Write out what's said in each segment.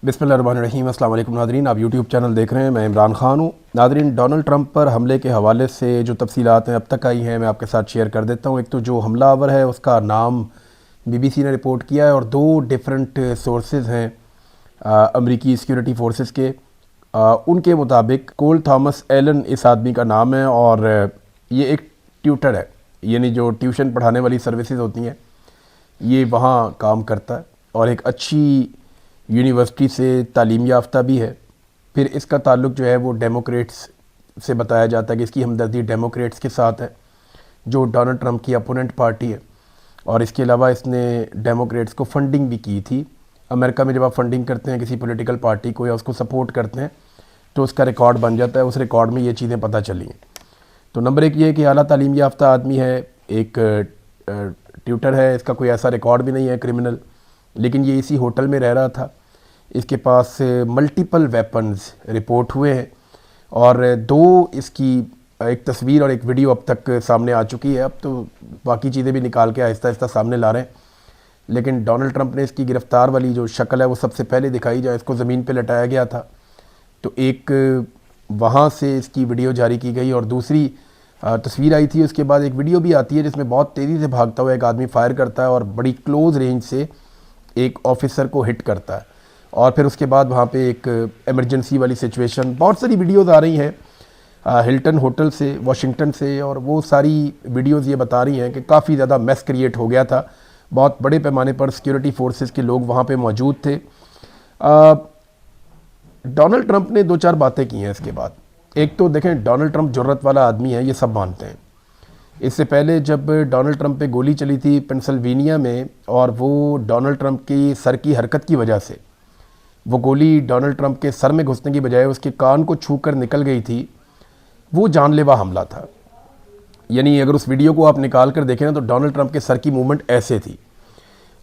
बिस्मिल्लाहिर्रहमानिर्रहीम। अस्सलाम वालेकुम नादरीन, आप यूट्यूब चैनल देख रहे हैं। मैं इमरान ख़ान हूँ। नादरीन, डोनाल्ड ट्रंप पर हमले के हवाले से जो तफसीलात हैं अब तक आई हैं मैं आपके साथ शेयर कर देता हूँ। एक तो जो हमलावर है उसका नाम BBC ने रिपोर्ट किया है और दो डिफरेंट सोर्सेज हैं अमरीकी सिक्योरिटी फोर्सेस के। उनके मुताबिक कोल थॉमस एलन इस आदमी का नाम है और ये एक ट्यूटर है, यानी जो ट्यूशन पढ़ाने वाली सर्विसेज होती हैं ये वहाँ काम करता है और एक अच्छी यूनिवर्सिटी से तालीम याफ्ता भी है। फिर इसका ताल्लुक़ जो है वो डेमोक्रेट्स से बताया जाता है कि इसकी हमदर्दी डेमोक्रेट्स के साथ है जो डोनाल्ड ट्रंप की अपोनेंट पार्टी है। और इसके अलावा इसने डेमोक्रेट्स को फंडिंग भी की थी। अमेरिका में जब आप फंडिंग करते हैं किसी पॉलिटिकल पार्टी को या उसको सपोर्ट करते हैं तो उसका रिकॉर्ड बन जाता है, उस रिकॉर्ड में ये चीज़ें पता चली हैं। तो नंबर एक ये है कि आला तालीम याफ्ता आदमी है, एक ट्यूटर है, इसका कोई ऐसा रिकॉर्ड भी नहीं है क्रिमिनल, लेकिन ये इसी होटल में रह रहा था। इसके पास मल्टीपल वेपन्स रिपोर्ट हुए हैं और दो इसकी एक तस्वीर और एक वीडियो अब तक सामने आ चुकी है। अब तो बाकी चीज़ें भी निकाल के आहिस्ता आहिस्ता सामने ला रहे हैं, लेकिन डोनाल्ड ट्रंप ने इसकी गिरफ़्तार वाली जो शक्ल है वो सबसे पहले दिखाई जहाँ इसको ज़मीन पे लटाया गया था। तो एक वहाँ से इसकी वीडियो जारी की गई और दूसरी तस्वीर आई थी। उसके बाद एक वीडियो भी आती है जिसमें बहुत तेज़ी से भागता हुआ एक आदमी फायर करता है और बड़ी क्लोज़ रेंज से एक ऑफिसर को हिट करता है। और फिर उसके बाद वहाँ पे एक इमरजेंसी वाली सिचुएशन, बहुत सारी वीडियोज़ आ रही हैं हिल्टन होटल से, वाशिंगटन से, और वो सारी वीडियोज़ ये बता रही हैं कि काफ़ी ज़्यादा मैस क्रिएट हो गया था। बहुत बड़े पैमाने पर सिक्योरिटी फोर्सेस के लोग वहाँ पे मौजूद थे। डोनाल्ड ट्रंप ने दो चार बातें की हैं इसके बाद। एक तो देखें, डोनाल्ड ट्रंप जुर्रत वाला आदमी है, ये सब मानते हैं। इससे पहले जब डोनाल्ड ट्रंप पे गोली चली थी पेंसिल्वेनिया में और वो डोनाल्ड ट्रंप की सर की हरकत की वजह से, वो गोली डोनाल्ड ट्रंप के सर में घुसने की बजाय उसके कान को छूकर निकल गई थी, वो जानलेवा हमला था। यानी अगर उस वीडियो को आप निकाल कर देखें ना तो डोनाल्ड ट्रंप के सर की मूवमेंट ऐसे थी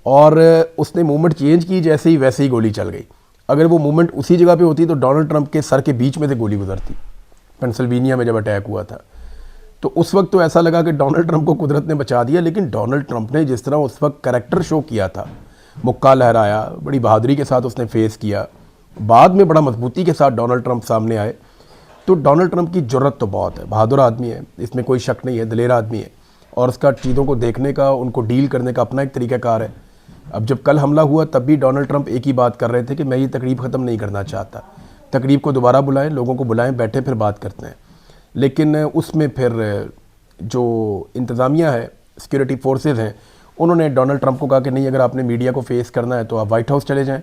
और उसने मूवमेंट चेंज की जैसे ही वैसे ही गोली चल गई। अगर वो मूवमेंट उसी जगह पे होती तो डोनाल्ड ट्रंप के सर के बीच में से गोली गुजरती पेंसिल्वेनिया में जब अटैक हुआ था। तो उस वक्त तो ऐसा लगा कि डोनाल्ड ट्रंप को कुदरत ने बचा दिया, लेकिन डोनाल्ड ट्रंप ने जिस तरह उस वक्त करैक्टर शो किया था, मुक्का लहराया, बड़ी बहादुरी के साथ उसने फेस किया, बाद में बड़ा मजबूती के साथ डोनाल्ड ट्रंप सामने आए। तो डोनाल्ड ट्रंप की जुर्रत तो बहुत है, बहादुर आदमी है, इसमें कोई शक नहीं है, दलेर आदमी है और उसका चीज़ों को देखने का, उनको डील करने का अपना एक तरीक़ाकार है। अब जब कल हमला हुआ तब भी डोनाल्ड ट्रंप एक ही बात कर रहे थे कि मैं ये तकरीब ख़त्म नहीं करना चाहता, तकरीब को दोबारा बुलाएं, लोगों को बुलाएं, बैठे फिर बात करते हैं। लेकिन उसमें फिर जो इंतज़ामिया है, सिक्योरिटी फोर्सेज हैं, उन्होंने डोनाल्ड ट्रंप को कहा कि नहीं, अगर आपने मीडिया को फेस करना है तो आप वाइट हाउस चले जाएं,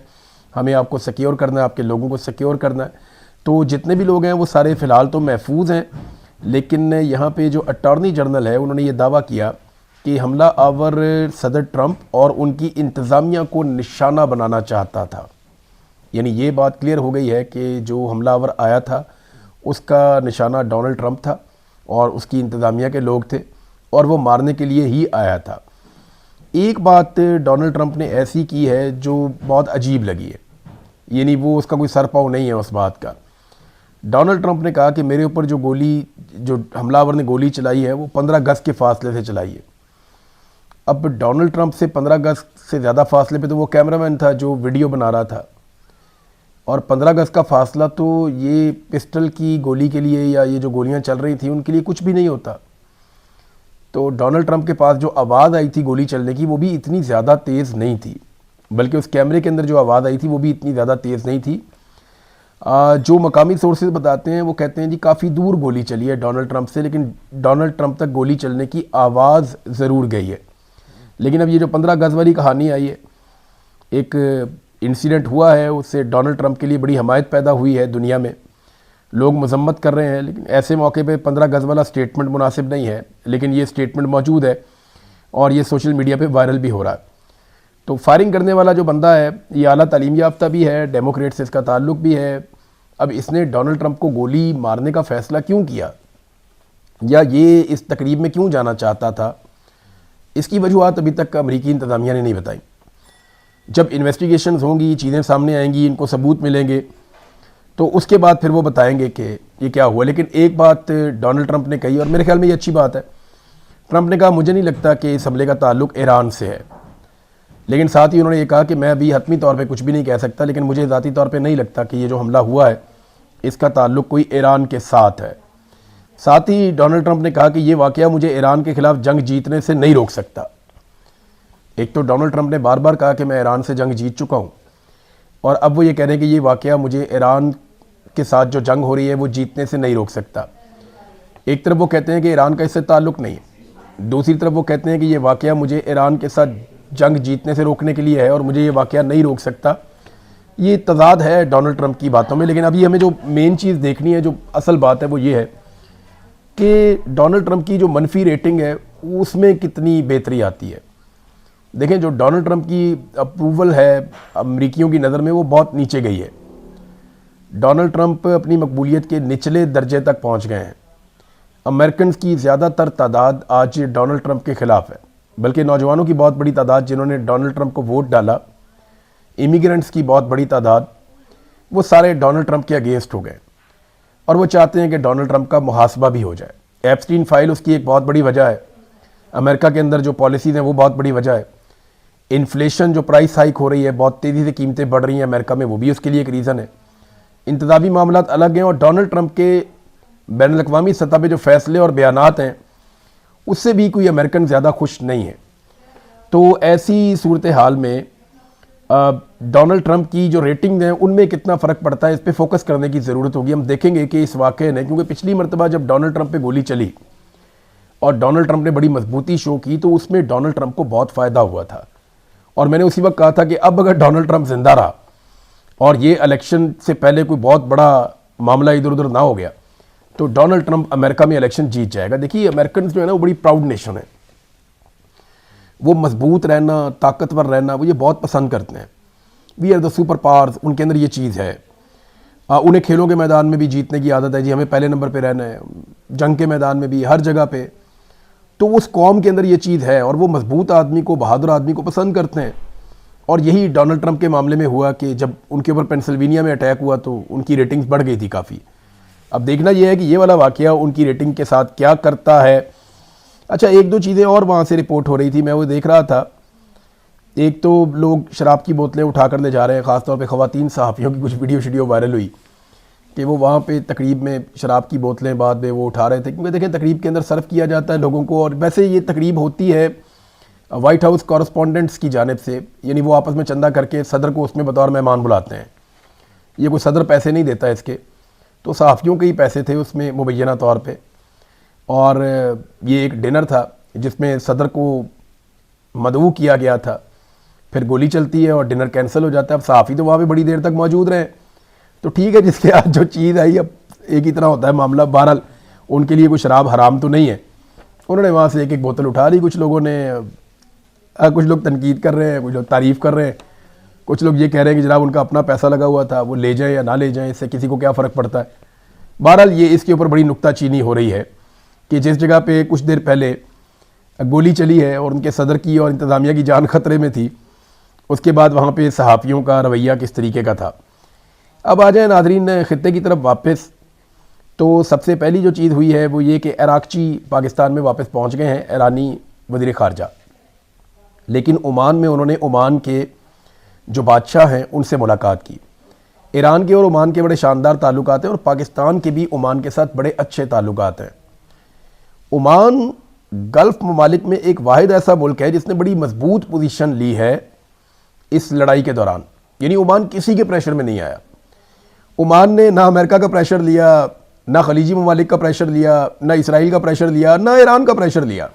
हमें आपको सिक्योर करना है, आपके लोगों को सिक्योर करना है। तो जितने भी लोग हैं वो सारे फ़िलहाल तो महफूज हैं, लेकिन यहाँ पे जो अटॉर्नी जनरल है उन्होंने ये दावा किया कि हमला आवर सदर ट्रंप और उनकी इंतज़ामिया को निशाना बनाना चाहता था। यानी ये बात क्लियर हो गई है कि जो हमलावर आया था उसका निशाना डोनाल्ड ट्रंप था और उसकी इंतज़ामिया के लोग थे और वो मारने के लिए ही आया था। एक बात डोनाल्ड ट्रंप ने ऐसी की है जो बहुत अजीब लगी है, यानी वो उसका कोई सर पाँव नहीं है उस बात का। डोनाल्ड ट्रंप ने कहा कि मेरे ऊपर जो हमलावर ने गोली चलाई है वो 15 गज़ के फासले से चलाई है। अब डोनाल्ड ट्रंप से 15 गज़ से ज़्यादा फासले पे तो वो कैमरामैन था जो वीडियो बना रहा था, और 15 गज़ का फासला तो ये पिस्टल की गोली के लिए या ये जो गोलियां चल रही थी उनके लिए कुछ भी नहीं होता। तो डोनाल्ड ट्रंप के पास जो आवाज़ आई थी गोली चलने की वो भी इतनी ज़्यादा तेज़ नहीं थी, बल्कि उस कैमरे के अंदर जो आवाज़ आई थी वो भी इतनी ज़्यादा तेज़ नहीं थी। जो मकामी सोर्सेज बताते हैं वो कहते हैं जी काफ़ी दूर गोली चली है डोनाल्ड ट्रंप से, लेकिन डोनाल्ड ट्रंप तक गोली चलने की आवाज़ ज़रूर गई है। लेकिन अब ये जो 15 गज़ वाली कहानी आई है, एक इंसिडेंट हुआ है, उससे डोनाल्ड ट्रंप के लिए बड़ी हमायत पैदा हुई है दुनिया में, लोग मजम्मत कर रहे हैं, लेकिन ऐसे मौके पे 15 गज़ वाला स्टेटमेंट मुनासिब नहीं है, लेकिन ये स्टेटमेंट मौजूद है और ये सोशल मीडिया पे वायरल भी हो रहा है। तो फायरिंग करने वाला जो बंदा है ये आला तालीम याफ्ता भी है, डेमोक्रेट से इसका ताल्लुक भी है। अब इसने डोनाल्ड ट्रंप को गोली मारने का फ़ैसला क्यों किया या ये इस तकरीब में क्यों जाना चाहता था, इसकी वजूहत अभी तक अमरीकी इंतज़ामिया ने नहीं बताई। जब इन्वेस्टिगेशंस होंगी, चीज़ें सामने आएंगी, इनको सबूत मिलेंगे, तो उसके बाद फिर वो बताएंगे कि ये क्या हुआ। लेकिन एक बात डोनाल्ड ट्रंप ने कही और मेरे ख्याल में ये अच्छी बात है। ट्रंप ने कहा मुझे नहीं लगता कि इस हमले का ताल्लुक ईरान से है, लेकिन साथ ही उन्होंने ये कहा कि मैं अभी हतमी तौर पे कुछ भी नहीं कह सकता, लेकिन मुझे ज़ाती तौर पे नहीं लगता कि ये जो हमला हुआ है इसका ताल्लुक कोई ईरान के साथ है। साथ ही डोनाल्ड ट्रंप ने कहा कि ये वाक़या मुझे ईरान के ख़िलाफ़ जंग जीतने से नहीं रोक सकता। एक तो डोनाल्ड ट्रंप ने बार बार कहा कि मैं ईरान से जंग जीत चुका हूँ, और अब वो ये कह रहे हैं कि ये वाक़या मुझे ईरान के साथ जो जंग हो रही है वो जीतने से नहीं रोक सकता। एक तरफ वो कहते हैं कि ईरान का इससे ताल्लुक़ नहीं है, दूसरी तरफ वो कहते हैं कि ये वाक़या मुझे ईरान के साथ जंग जीतने से रोकने के लिए है और मुझे ये वाक़या नहीं रोक सकता। ये तज़ाद है डोनाल्ड ट्रंप की बातों में। लेकिन अभी हमें जो मेन चीज़ देखनी है, जो असल बात है, वो ये है कि डोनाल्ड ट्रंप की जो मनफी रेटिंग है उसमें कितनी बेहतरी आती है। देखें, जो डोनाल्ड ट्रंप की अप्रूवल है अमरीकियों की नज़र में वो बहुत नीचे गई है। डोनाल्ड ट्रंप अपनी मकबूलियत के निचले दर्जे तक पहुंच गए हैं। अमेरिकन की ज़्यादातर तादाद आज डोनाल्ड ट्रंप के ख़िलाफ़ है, बल्कि नौजवानों की बहुत बड़ी तादाद जिन्होंने डोनाल्ड ट्रंप को वोट डाला, इमिग्रेंट्स की बहुत बड़ी तादाद, वो सारे डोनाल्ड ट्रंप के अगेंस्ट हो गए और वो चाहते हैं कि डोनाल्ड ट्रंप का मुहासबा भी हो जाए। एप्स्टीन फाइल उसकी एक बहुत बड़ी वजह है। अमेरिका के अंदर जो पॉलिसीज़ हैं वो बहुत बड़ी वजह है। इन्फ्लेशन, जो प्राइस हाइक हो रही है, बहुत तेज़ी से कीमतें बढ़ रही हैं अमेरिका में, वो भी उसके लिए एक रीज़न है। इंतज़ामी मामलात अलग हैं और डोनाल्ड ट्रंप के बैनुल-अक़वामी सतह पे जो फैसले और बयानात हैं उससे भी कोई अमेरिकन ज़्यादा खुश नहीं है। तो ऐसी सूरत हाल में डोनाल्ड ट्रंप की जो रेटिंग है उनमें कितना फ़र्क पड़ता है, इस पर फोकस करने की ज़रूरत होगी। हम देखेंगे कि इस वाक़े ने, क्योंकि पिछली मरतबा जब डोनाल्ड ट्रंप पे गोली चली और डोनाल्ड ट्रंप ने बड़ी मजबूती शो की तो उसमें डोनाल्ड ट्रंप को बहुत फ़ायदा हुआ था। और मैंने उसी वक्त कहा था कि अब अगर डोनाल्ड ट्रंप जिंदा रहा और ये इलेक्शन से पहले कोई बहुत बड़ा मामला इधर उधर ना हो गया तो डोनाल्ड ट्रंप अमेरिका में इलेक्शन जीत जाएगा। देखिए, अमेरिकन जो है ना वो बड़ी प्राउड नेशन है, वो मजबूत रहना, ताकतवर रहना वो ये बहुत पसंद करते हैं। We are the super powers, उनके अंदर ये चीज़ है। उन्हें खेलों के मैदान में भी जीतने की आदत है, जी हमें पहले नंबर पे रहना है, जंग के मैदान में भी, हर जगह पे। तो उस कौम के अंदर ये चीज़ है और वो मजबूत आदमी को, बहादुर आदमी को पसंद करते हैं। और यही डोनाल्ड ट्रंप के मामले में हुआ कि जब उनके ऊपर पेंसिल्वेनिया में अटैक हुआ तो उनकी रेटिंग्स बढ़ गई थी काफ़ी। अब देखना यह है कि ये वाला वाक़या उनकी रेटिंग के साथ क्या करता है। अच्छा, एक दो चीज़ें और वहाँ से रिपोर्ट हो रही थी, मैं वो देख रहा था। एक तो लोग शराब की बोतलें उठा कर ले जा रहे हैं, ख़ासतौर पे ख़वातीन सहाफ़ियों की कुछ वीडियो वायरल हुई कि वो वहाँ पे तकरीब में शराब की बोतलें बाद में वो उठा रहे थे, क्योंकि देखें तकरीब के अंदर सर्व किया जाता है लोगों को। और वैसे ये तकरीब होती है वाइट हाउस कॉरस्पॉन्डेंट्स की जानिब से, यानी वो आपस में चंदा करके सदर को उसमें बतौर मेहमान बुलाते हैं। ये कोई सदर पैसे नहीं देता इसके, तो सहाफ़ियों के ही पैसे थे उसमें मुबैना तौर पे। और ये एक डिनर था जिसमें सदर को मदऊ किया गया था, फिर गोली चलती है और डिनर कैंसिल हो जाता है। अब सहाफ़ी तो वहाँ पे बड़ी देर तक मौजूद रहे, तो ठीक है, जिसके आज जो चीज़ आई अब एक ही तरह होता है मामला। बहरहाल उनके लिए कोई शराब हराम तो नहीं है, उन्होंने वहाँ से एक एक बोतल उठा ली। कुछ लोगों ने, कुछ लोग तनकीद कर रहे हैं, कुछ लोग तारीफ़ कर रहे हैं, कुछ लोग ये कह रहे हैं कि जनाब उनका अपना पैसा लगा हुआ था, वो ले जाएं या ना ले जाएं, इससे किसी को क्या फ़र्क पड़ता है। बहरहाल ये इसके ऊपर बड़ी नुक्ताचीनी हो रही है कि जिस जगह पे कुछ देर पहले गोली चली है और उनके सदर की और इंतज़ामिया की जान ख़तरे में थी, उसके बाद वहाँ पे सहाफ़ियों का रवैया किस तरीके का था। अब आ जाए नाज़रीन ख़ित्ते की तरफ वापस। तो सबसे पहली जो चीज़ हुई है वो ये कि इराक़ची पाकिस्तान में वापस पहुँच गए हैं, ईरानी वज़ीर ख़ारजा। लेकिन ओमान में उन्होंने ओमान के जो बादशाह हैं उनसे मुलाकात की। ईरान के और ओमान के बड़े शानदार ताल्लुकात हैं और पाकिस्तान के भी ओमान के साथ बड़े अच्छे ताल्लुकात हैं। ओमान गल्फ़ ममालिक में एक वाहिद ऐसा मुल्क है जिसने बड़ी मजबूत पोजीशन ली है इस लड़ाई के दौरान, यानी ओमान किसी के प्रेशर में नहीं आया। ओमान ने ना अमेरिका का प्रेशर लिया, ना खलीजी ममालिक का प्रेशर लिया, ना इसराइल का प्रेशर लिया, ना ईरान का प्रेशर लिया।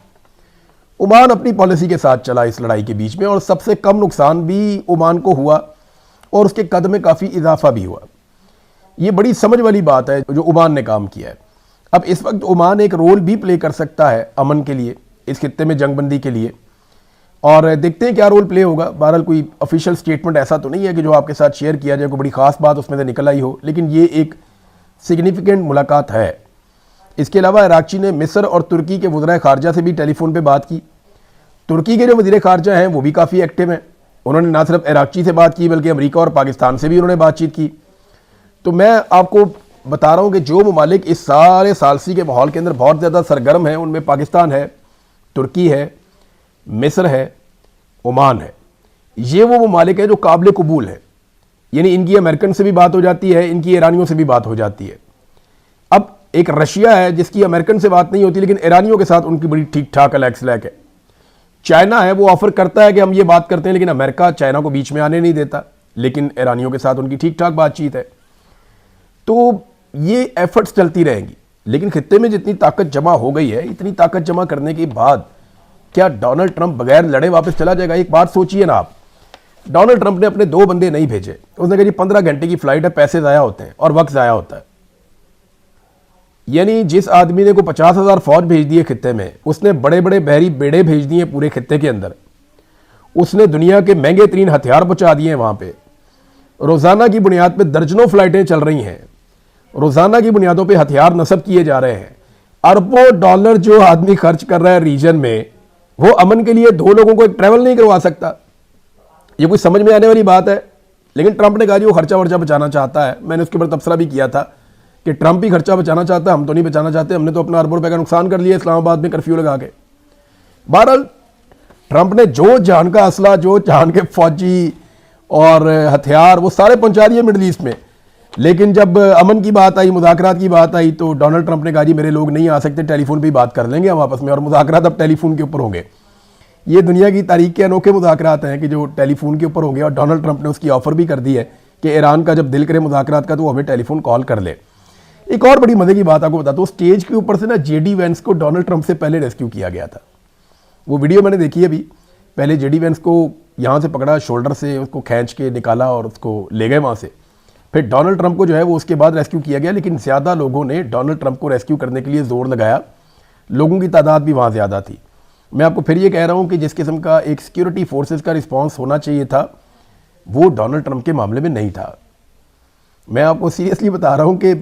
ओमान अपनी पॉलिसी के साथ चला इस लड़ाई के बीच में और सबसे कम नुकसान भी ओमान को हुआ और उसके कद में काफ़ी इजाफा भी हुआ। ये बड़ी समझ वाली बात है जो ओमान ने काम किया है। अब इस वक्त ओमान एक रोल भी प्ले कर सकता है अमन के लिए, इस खित्ते में जंगबंदी के लिए, और देखते हैं क्या रोल प्ले होगा। बहरहाल कोई ऑफिशियल स्टेटमेंट ऐसा तो नहीं है कि जो आपके साथ शेयर किया जाए, कोई बड़ी ख़ास बात उसमें से निकल आई हो, लेकिन ये एक सिग्निफिकेंट मुलाकात है। इसके अलावा इराक़ची ने मिस्र और तुर्की के वज़ीर ख़ारजा से भी टेलीफोन पे बात की। तुर्की के जो वज़ीर ख़ारजा हैं वो भी काफ़ी एक्टिव हैं, उन्होंने ना सिर्फ इराक़ची से बात की बल्कि अमेरिका और पाकिस्तान से भी उन्होंने बातचीत की। तो मैं आपको बता रहा हूँ कि जो ममालिक इस सारे सालसी के माहौल के अंदर बहुत ज़्यादा सरगर्म हैं उनमें पाकिस्तान है, तुर्की है, मिस्र है, ओमान है। ये वो ममालिक है जो काबिल कबूल है, यानी इनकी अमेरिकन से भी बात हो जाती है, इनकी ईरानियों से भी बात हो जाती है। अब एक रशिया है जिसकी अमेरिकन से बात नहीं होती, लेकिन ईरानियों के साथ उनकी बड़ी ठीक ठाक अलैक्सलैक है। चाइना है, वो ऑफर करता है कि हम ये बात करते हैं, लेकिन अमेरिका चाइना को बीच में आने नहीं देता, लेकिन ईरानियों के साथ उनकी ठीक ठाक बातचीत है। तो ये एफर्ट्स चलती रहेंगी, लेकिन खित्ते में जितनी ताकत जमा हो गई है, इतनी ताकत जमा करने के बाद क्या डोनाल्ड ट्रंप बगैर लड़े वापस चला जाएगा? एक बात सोचिए ना आप, डोनाल्ड ट्रंप ने अपने 2 बंदे नहीं भेजे, उसने कहा जी 15 घंटे की फ्लाइट है, पैसे ज़ाया होते हैं और वक्त ज़ाया होता है। यानी जिस आदमी ने को 50,000 फौज भेज दिए खित्ते में, उसने बड़े बड़े बहरी बेड़े भेज दिए पूरे खित्ते के अंदर, उसने दुनिया के महंगे तरीन हथियार पहुंचा दिए हैं वहां पे। रोज़ाना की बुनियाद पे दर्जनों फ्लाइटें चल रही हैं, रोज़ाना की बुनियादों पे हथियार नस्ब किए जा रहे हैं। अरबों डॉलर जो आदमी खर्च कर रहा है रीजन में, वो अमन के लिए 2 लोगों को एक ट्रैवल नहीं करवा सकता। ये कोई समझ में आने वाली बात है? लेकिन ट्रंप ने कहा जी वो खर्चा वर्चा बचाना चाहता है। मैंने उसके ऊपर तबसरा भी किया था कि ट्रंप ही खर्चा बचाना चाहता है, हम तो नहीं बचाना चाहते, हमने तो अपना अरबों रुपए का नुकसान कर लिया इस्लामाबाद में कर्फ्यू लगा के। बहरहाल ट्रंप ने जो जान का असला, जो जान के फौजी और हथियार, वो सारे पहुंचा दिए मिडल ईस्ट में। लेकिन जब अमन की बात आई, मुज़ाकरात की बात आई, तो डोनाल्ड ट्रंप ने कहा जी मेरे लोग नहीं आ सकते, टेलीफोन पे ही बात कर लेंगे हम आपस में, और मुज़ाकरात अब टेलीफोन के ऊपर होंगे। ये दुनिया की तारीख के अनोखे मुज़ाकरात हैं कि जो टेलीफोन के ऊपर होंगे, और डोनाल्ड ट्रंप ने उसकी ऑफर भी कर दी है कि ईरान का जब दिल करे मुज़ाकरात का तो वो हमें टेलीफोन कॉल कर ले। एक और बड़ी मजे की बात आपको बताता हूँ, स्टेज के ऊपर से ना जेडी वेंस को डोनाल्ड ट्रंप से पहले रेस्क्यू किया गया था। वो वीडियो मैंने देखी है अभी। पहले जेडी वेंस को यहाँ से पकड़ा, शोल्डर से उसको खींच के निकाला और उसको ले गए वहाँ से। फिर डोनाल्ड ट्रंप को जो है वो उसके बाद रेस्क्यू किया गया, लेकिन ज़्यादा लोगों ने डोनाल्ड ट्रंप को रेस्क्यू करने के लिए ज़ोर लगाया, लोगों की तादाद भी वहाँ ज़्यादा थी। मैं आपको फिर ये कह रहा हूँ कि जिस किस्म का एक सिक्योरिटी फोर्सेस का रिस्पॉन्स होना चाहिए था, वो डोनाल्ड ट्रंप के मामले में नहीं था। मैं आपको सीरियसली बता रहा हूँ कि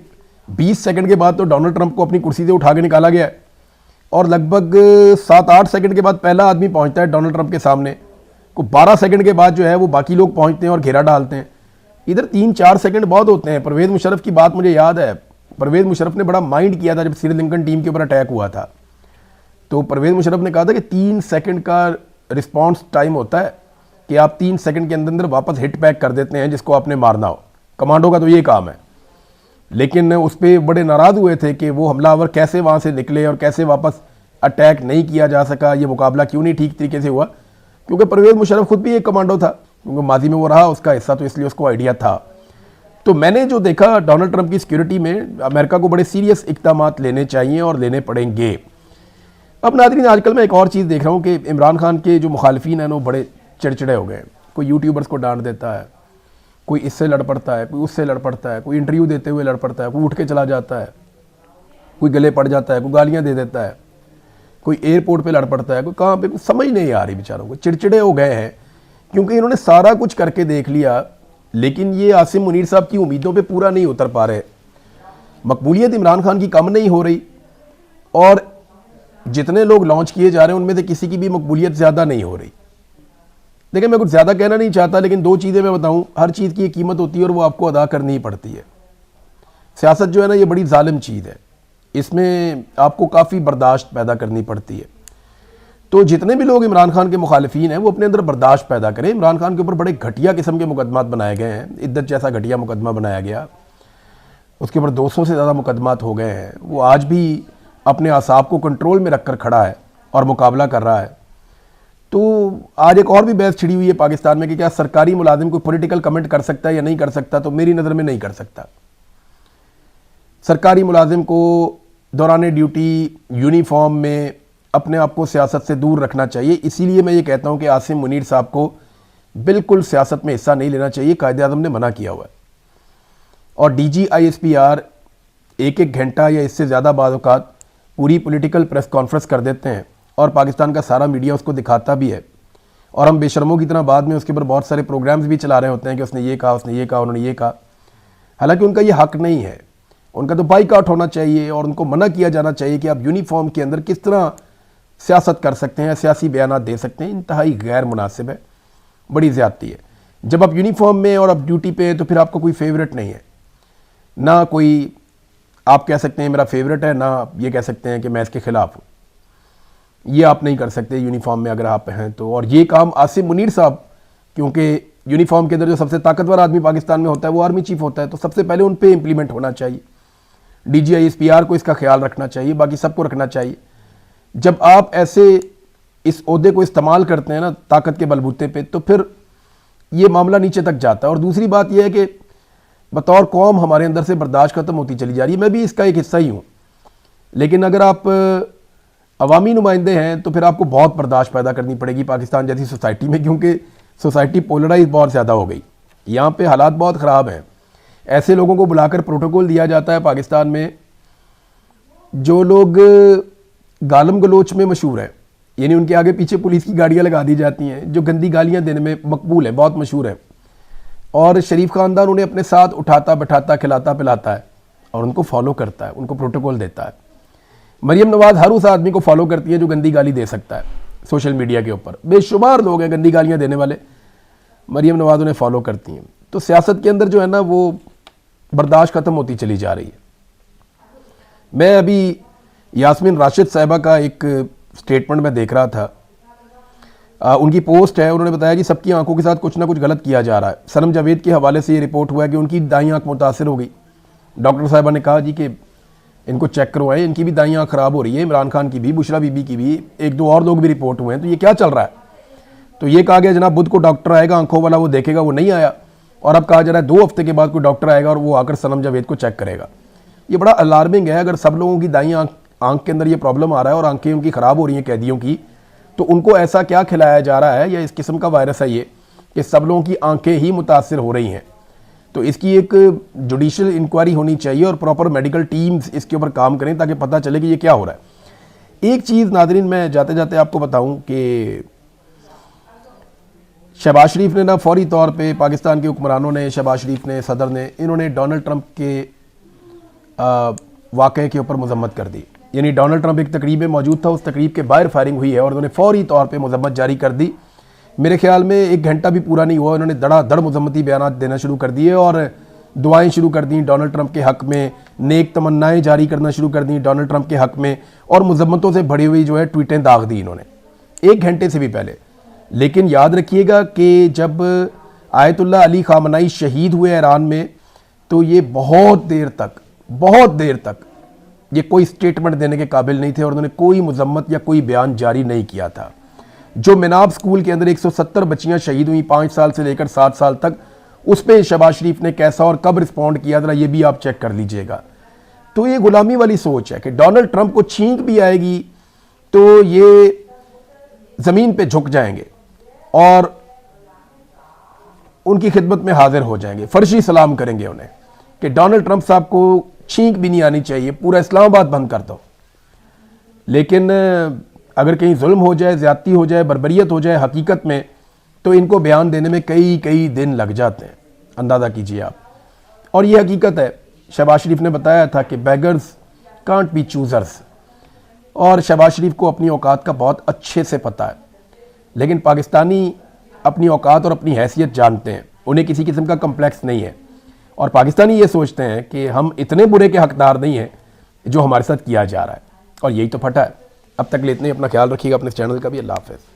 20 सेकंड के बाद तो डोनाल्ड ट्रंप को अपनी कुर्सी से उठा के निकाला गया, और लगभग 7-8 सेकंड के बाद पहला आदमी पहुंचता है डोनाल्ड ट्रंप के सामने को। 12 सेकंड के बाद जो है वो बाकी लोग पहुंचते हैं और घेरा डालते हैं। इधर 3-4 सेकंड बहुत होते हैं। परवेज़ मुशर्रफ की बात मुझे याद है, परवेज़ मुशर्रफ ने बड़ा माइंड किया था जब श्रीलंकन टीम के ऊपर अटैक हुआ था, तो परवेज़ मुशर्रफ ने कहा था कि 3 सेकंड का रिस्पॉन्स टाइम होता है कि आप 3 सेकंड के अंदर अंदर वापस हिट बैक कर देते हैं जिसको आपने मारना हो। कमांडो का तो ये काम है। लेकिन उस पर बड़े नाराज़ हुए थे कि वो हमलावर कैसे वहाँ से निकले और कैसे वापस अटैक नहीं किया जा सका, ये मुकाबला क्यों नहीं ठीक तरीके से हुआ, क्योंकि परवेज़ मुशर्रफ खुद भी एक कमांडो था, क्योंकि माजी में वो रहा उसका हिस्सा, तो इसलिए उसको आइडिया था। तो मैंने जो देखा डोनाल्ड ट्रंप की सिक्योरिटी में, अमेरिका को बड़े सीरियस इक़दामात लेने चाहिए और लेने पड़ेंगे। अब नाज़रीन, आजकल मैं एक और चीज़ देख रहा हूँ कि इमरान खान के जो मुखालिफिन हैं वो बड़े चिड़चिड़े हो गए। कोई यूट्यूबर्स को डांट देता है, कोई इससे लड़ पड़ता है, कोई उससे लड़ पड़ता है, कोई इंटरव्यू देते हुए लड़ पड़ता है, कोई उठ के चला जाता है, कोई गले पड़ जाता है, कोई गालियाँ दे देता है, कोई एयरपोर्ट पे लड़ पड़ता है, कोई कहाँ पे, समझ नहीं आ रही बेचारों को। चिड़चिड़े हो गए हैं क्योंकि इन्होंने सारा कुछ करके देख लिया, लेकिन ये आसिम मुनीर साहब की उम्मीदों पे पूरा नहीं उतर पा रहे। मकबूलियत इमरान खान की कम नहीं हो रही, और जितने लोग लॉन्च किए जा रहे हैं उनमें से किसी की भी मकबूलियत ज़्यादा नहीं हो रही। देखिए, मैं कुछ ज़्यादा कहना नहीं चाहता, लेकिन 2 चीज़ें मैं बताऊँ, हर चीज़ की एक कीमत होती है और वो आपको अदा करनी ही पड़ती है। सियासत जो है ना, ये बड़ी जालिम चीज़ है, इसमें आपको काफ़ी बर्दाश्त पैदा करनी पड़ती है। तो जितने भी लोग इमरान खान के मुखालिफिन हैं वो अपने अंदर बर्दाश्त पैदा करें। इमरान खान के ऊपर बड़े घटिया किस्म के मुकदमात बनाए गए हैं, इद्दत जैसा घटिया मुकदमा बनाया गया, उसके ऊपर 200 से ज़्यादा मुकदमात हो गए हैं। वो आज भी अपने आसाब को कंट्रोल में रख कर खड़ा है और मुकाबला कर रहा है। तो आज एक और भी बहस छिड़ी हुई है पाकिस्तान में कि क्या सरकारी मुलाजिम कोई पॉलिटिकल कमेंट कर सकता है या नहीं कर सकता। तो मेरी नज़र में नहीं कर सकता। सरकारी मुलाजिम को दौरान ड्यूटी यूनिफॉर्म में अपने आप को सियासत से दूर रखना चाहिए। इसीलिए मैं ये कहता हूँ कि आसिम मुनीर साहब को बिल्कुल सियासत में हिस्सा नहीं लेना चाहिए, कायदे-ए-आज़म ने मना किया हुआ है। और DG-ISPR 1-1 घंटा या इससे ज़्यादा बाद औक़ात पूरी पॉलिटिकल प्रेस कॉन्फ्रेंस कर देते हैं और पाकिस्तान का सारा मीडिया उसको दिखाता भी है, और हम बेशर्मों की तरह बाद में उसके ऊपर बहुत सारे प्रोग्राम्स भी चला रहे होते हैं कि उसने ये कहा, उसने ये कहा, उन्होंने ये कहा। हालांकि उनका ये हक नहीं है, उनका तो बाइकआउट होना चाहिए और उनको मना किया जाना चाहिए कि आप यूनिफॉर्म के अंदर किस तरह सियासत कर सकते हैं, सियासी बयान दे सकते हैं। इंतहाई गैर मुनासिब है, बड़ी ज़्यादती है। जब आप यूनिफॉर्म में और आप ड्यूटी पे हैं तो फिर आपका कोई फेवरेट नहीं है, ना कोई आप कह सकते हैं मेरा फेवरेट है, ना ये कह सकते हैं कि मैं इसके खिलाफ हूँ। ये आप नहीं कर सकते यूनिफॉर्म में अगर आप हैं तो। और ये काम आसिम मुनीर साहब क्योंकि यूनिफॉर्म के अंदर जो सबसे ताकतवर आदमी पाकिस्तान में होता है वो आर्मी चीफ होता है, तो सबसे पहले उन पे इम्प्लीमेंट होना चाहिए। DGI SPR को इसका ख्याल रखना चाहिए, बाकी सबको रखना चाहिए। जब आप ऐसे इस ओहदे को इस्तेमाल करते हैं ना ताकत के बलबूते पे, तो फिर ये मामला नीचे तक जाता है। और दूसरी बात यह है कि बतौर कौम हमारे अंदर से बर्दाश्त खत्म होती चली जा रही है। मैं भी इसका एक हिस्सा ही हूँ, लेकिन अगर आप अवामी नुमाइंदे हैं तो फिर आपको बहुत बर्दाश्त पैदा करनी पड़ेगी पाकिस्तान जैसी सोसाइटी में, क्योंकि सोसाइटी पोलराइज बहुत ज़्यादा हो गई। यहाँ पे हालात बहुत ख़राब हैं। ऐसे लोगों को बुलाकर प्रोटोकॉल दिया जाता है पाकिस्तान में जो लोग गालम गलोच में मशहूर हैं, यानी उनके आगे पीछे पुलिस की गाड़ियाँ लगा दी जाती हैं, जो गंदी गालियाँ देने में मकबूल हैं, बहुत मशहूर हैं। और शरीफ ख़ानदान उन्हें अपने साथ उठाता बैठाता खिलाता पिलाता है और उनको फॉलो करता है, उनको प्रोटोकॉल देता है। मरियम नवाज़ हर उस आदमी को फॉलो करती है जो गंदी गाली दे सकता है सोशल मीडिया के ऊपर। बेशुमार लोग हैं गंदी गालियाँ देने वाले, मरियम नवाज़ उन्हें फॉलो करती हैं। तो सियासत के अंदर जो है ना वो बर्दाश्त ख़त्म होती चली जा रही है। मैं अभी यास्मीन राशिद साहिबा का एक स्टेटमेंट में देख रहा था, उनकी पोस्ट है, उन्होंने बताया कि सबकी आंखों के साथ कुछ ना कुछ गलत किया जा रहा है। सनम जावेद के हवाले से ये रिपोर्ट हुआ है कि उनकी दाईं आंख मुतासर हो गई। डॉक्टर साहिबा ने कहा जी कि इनको चेक करवाएं, इनकी भी दाईं आंख ख़राब हो रही है, इमरान खान की भी, बुशरा बीबी की भी, एक दो और लोग भी रिपोर्ट हुए हैं। तो ये क्या चल रहा है? तो ये कहा गया जनाब बुध को डॉक्टर आएगा आंखों वाला, वो देखेगा, वो नहीं आया। और अब कहा जा रहा है 2 हफ्ते के बाद कोई डॉक्टर आएगा और वो आकर सनम जावेद को चेक करेगा। ये बड़ा अलार्मिंग है। अगर सब लोगों की दाईं आंख के अंदर ये प्रॉब्लम आ रहा है और आंखें उनकी ख़राब हो रही हैं कैदियों की, तो उनको ऐसा क्या खिलाया जा रहा है या इस किस्म का वायरस है ये कि सब लोगों की आंखें ही मुतासर हो रही हैं? तो इसकी एक जुडिशल इंक्वायरी होनी चाहिए और प्रॉपर मेडिकल टीम्स इसके ऊपर काम करें ताकि पता चले कि ये क्या हो रहा है। एक चीज़ नाज़रीन मैं जाते जाते आपको बताऊं कि शहबाज शरीफ ने ना फौरी तौर पे पाकिस्तान के हुक्मरानों ने, शहबाज शरीफ ने, सदर ने, इन्होंने डोनाल्ड ट्रंप के वाक़े के ऊपर मजम्मत कर दी। यानी डोनाल्ड ट्रंप एक तकरीब में मौजूद था, उस तकरीब के बाहर फायरिंग हुई है और उन्होंने फौरी तौर पे मजम्मत जारी कर दी। मेरे ख्याल में 1 घंटा भी पूरा नहीं हुआ, उन्होंने धड़ाधड़ मजम्मती बयान देना शुरू कर दिए और दुआएं शुरू कर दी डोनाल्ड ट्रंप के हक़ में, नेक तमन्नाएं जारी करना शुरू कर दी डोनाल्ड ट्रंप के हक़ में, और मजम्मतों से भरी हुई जो है ट्वीटें दाग दी इन्होंने 1 घंटे से भी पहले। लेकिन याद रखिएगा कि जब आयतुल्लाह अली खामनाई शहीद हुए ईरान में, तो ये बहुत देर तक ये कोई स्टेटमेंट देने के काबिल नहीं थे और उन्होंने कोई मजम्मत या कोई बयान जारी नहीं किया था। जो मिनाब स्कूल के अंदर 170 बच्चियां शहीद हुई 5 साल से लेकर 7 साल तक, उस पर शहबाज शरीफ ने कैसा और कब रिस्पॉन्ड किया, जरा ये भी आप चेक कर लीजिएगा। तो ये गुलामी वाली सोच है कि डोनाल्ड ट्रंप को छींक भी आएगी तो ये ज़मीन पे झुक जाएंगे और उनकी खिदमत में हाजिर हो जाएंगे, फर्शी सलाम करेंगे उन्हें कि डोनाल्ड ट्रंप साहब को छींक भी नहीं आनी चाहिए, पूरा इस्लामाबाद बंद कर दो। लेकिन अगर कहीं जुल्म हो जाए, ज़्यादती हो जाए, बर्बरियत हो जाए हकीकत में, तो इनको बयान देने में कई दिन लग जाते हैं, अंदाज़ा कीजिए आप। और ये हकीकत है। शहबाज शरीफ ने बताया था कि बेगर्स कांट बी चूज़र्स, और शहबाज शरीफ को अपनी औकात का बहुत अच्छे से पता है। लेकिन पाकिस्तानी अपनी औकात और अपनी हैसियत जानते हैं, उन्हें किसी किस्म का कम्प्लेक्स नहीं है। और पाकिस्तानी ये सोचते हैं कि हम इतने बुरे के हकदार नहीं हैं जो हमारे साथ किया जा रहा है, और यही तो फटा है। अब तक ले इतने, अपना ख्याल रखिएगा, अपने चैनल का भी। अल्लाह हाफ़िज़।